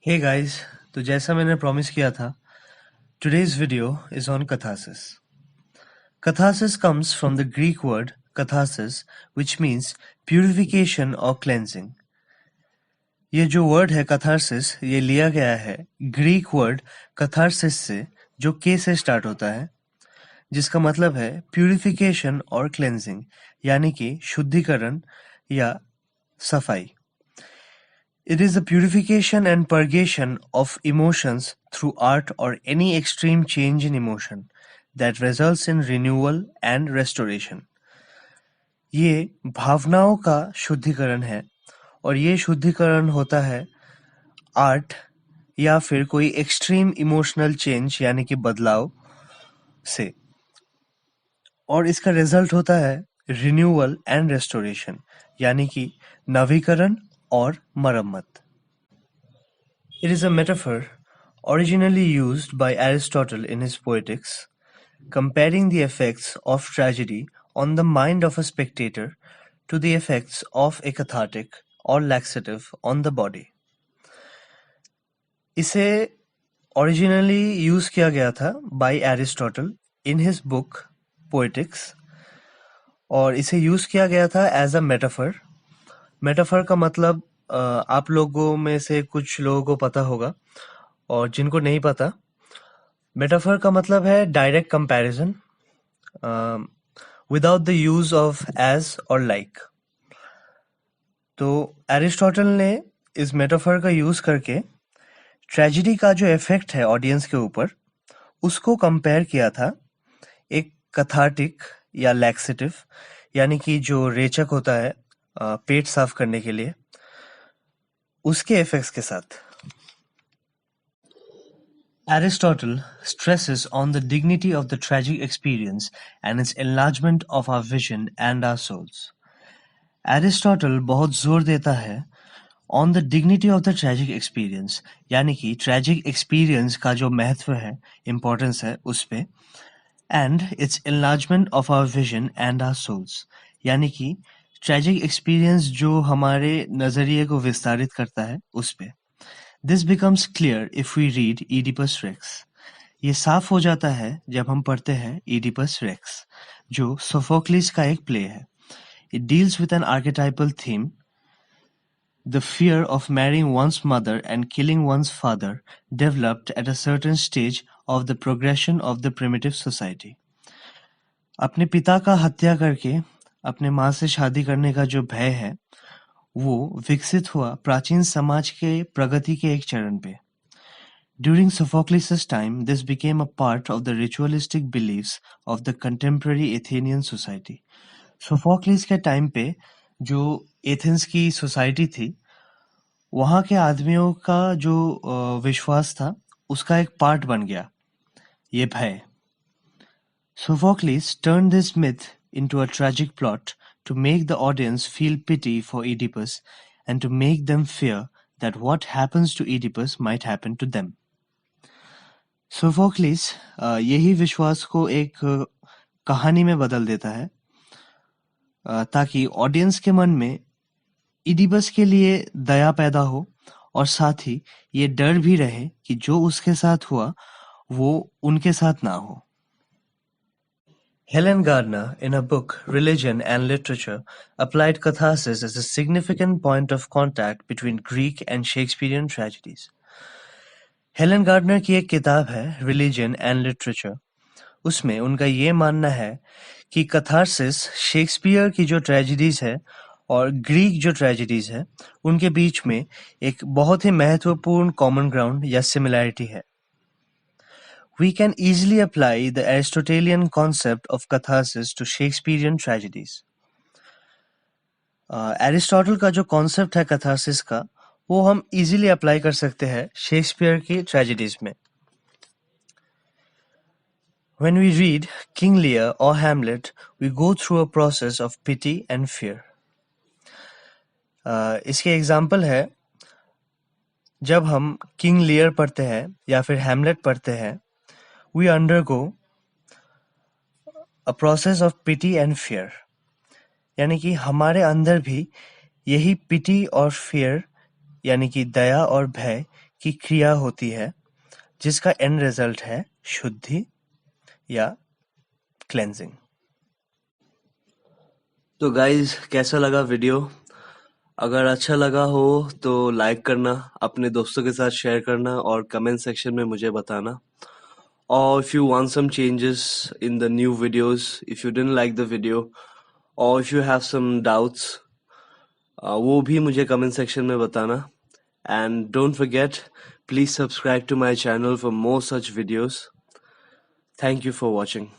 Hey guys, तो जैसा मैंने प्रॉमिस किया था, today's video is on catharsis. Catharsis comes from the Greek word katharsis, which means purification or cleansing. ये जो वर्ड है catharsis, ये लिया गया है ग्रीक वर्ड catharsis से, जो के से स्टार्ट होता है, जिसका मतलब है प्यूरिफिकेशन और क्लेंजिंग, यानी कि शुद्धिकरण या सफाई. It is the purification and purgation of emotions through art or any extreme change in emotion that results in renewal and restoration. ये भावनाओं का शुद्धिकरण है और ये शुद्धिकरण होता है आर्ट या फिर कोई एक्सट्रीम इमोशनल चेंज यानी कि बदलाव से, और इसका रिजल्ट होता है रिन्यूअल एंड रेस्टोरेशन यानी कि नवीकरण और मरम्मत. It is a metaphor originally used by Aristotle in his Poetics, comparing the effects of tragedy on the mind of a spectator to the effects of a cathartic or laxative on the body. इसे originally use किया गया था by Aristotle in his book Poetics, और इसे use किया गया था as a metaphor. Metaphor का मतलब आप लोगों में से कुछ लोगों को पता होगा, और जिनको नहीं पता, मेटाफर का मतलब है direct comparison without the use of as और लाइक. तो एरिस्टोटल ने इस मेटाफर का यूज करके ट्रेजेडी का जो इफेक्ट है ऑडियंस के ऊपर, उसको कंपेयर किया था एक कथार्टिक या लैक्सेटिव, यानी कि जो रेचक होता है पेट साफ करने के लिए, उसके इफेक्ट्स के साथ. Aristotle stresses on the dignity of the tragic experience and its enlargement of our vision and our souls. Aristotle बहुत जोर देता है on the dignity of the tragic experience, यानी कि tragic experience का जो महत्व है, importance है उस पे, and its enlargement of our vision and our souls, यानी कि tragic experience जो हमारे नजरिए को विस्तारित करता है उस पे. This becomes clear if we read Oedipus Rex. ये साफ हो जाता है जब हम पढ़ते हैं Oedipus Rex, जो सोफोक्लिस का एक प्ले है. It deals with an archetypal theme, the fear of marrying one's mother and killing one's father, developed at a certain stage of the progression of the primitive society. अपने पिता का हत्या करके अपने माँ से शादी करने का जो भय है, वो विकसित हुआ प्राचीन समाज के प्रगति के एक चरण पे. During Sophocles' time, this became a part of the ritualistic beliefs of the contemporary Athenian society. Sophocles के टाइम पे जो एथेंस की सोसाइटी थी, वहाँ के आदमियों का जो विश्वास था, उसका एक पार्ट बन गया ये भय. Sophocles turned this myth into a tragic plot to make the audience feel pity for Oedipus and to make them fear that what happens to Oedipus might happen to them. Sophocles यही विश्वास को एक कहानी में बदल देता है, ताकि ऑडियंस के मन में इडिपस के लिए दया पैदा हो और साथ ही ये डर भी रहे कि जो उसके साथ हुआ वो उनके साथ ना हो. Helen Gardner, in her book Religion and Literature, applied catharsis as a significant point of contact between Greek and Shakespearean tragedies. Helen Gardner की एक किताब है Religion and Literature. उसमें उनका ये मानना है कि कथारसिस शेक्सपियर की जो ट्रेजेडीज है और ग्रीक जो ट्रेजेडीज है, उनके बीच में एक बहुत ही महत्वपूर्ण कॉमन ग्राउंड या सिमिलैरिटी है. We can easily apply the Aristotelian concept of catharsis to Shakespearean tragedies. Aristotle का जो कॉन्सेप्ट है कैथारसिस का, वो हम इजीली अप्लाई कर सकते हैं शेक्सपियर की ट्रेजेडीज में. When we read King Lear or Hamlet, we go through a process of pity and fear. इसके एग्जाम्पल है, जब हम किंग लियर पढ़ते हैं या फिर हैमलेट पढ़ते हैं, we undergo a process of pity and fear. यानी कि हमारे अंदर भी यही पिटी और फियर यानी कि दया और भय की क्रिया होती है जिसका एंड रिजल्ट है शुद्धि या क्लेंजिंग। तो गाइज, कैसा लगा वीडियो? अगर अच्छा लगा हो तो लाइक करना, अपने दोस्तों के साथ शेयर करना और कमेंट सेक्शन में मुझे बताना। Or if you want some changes in the new videos, if you didn't like the video, or if you have some doubts, वो भी मुझे कमेंट सेक्शन में बताना। And don't forget, please subscribe to my channel for more such videos. Thank you for watching.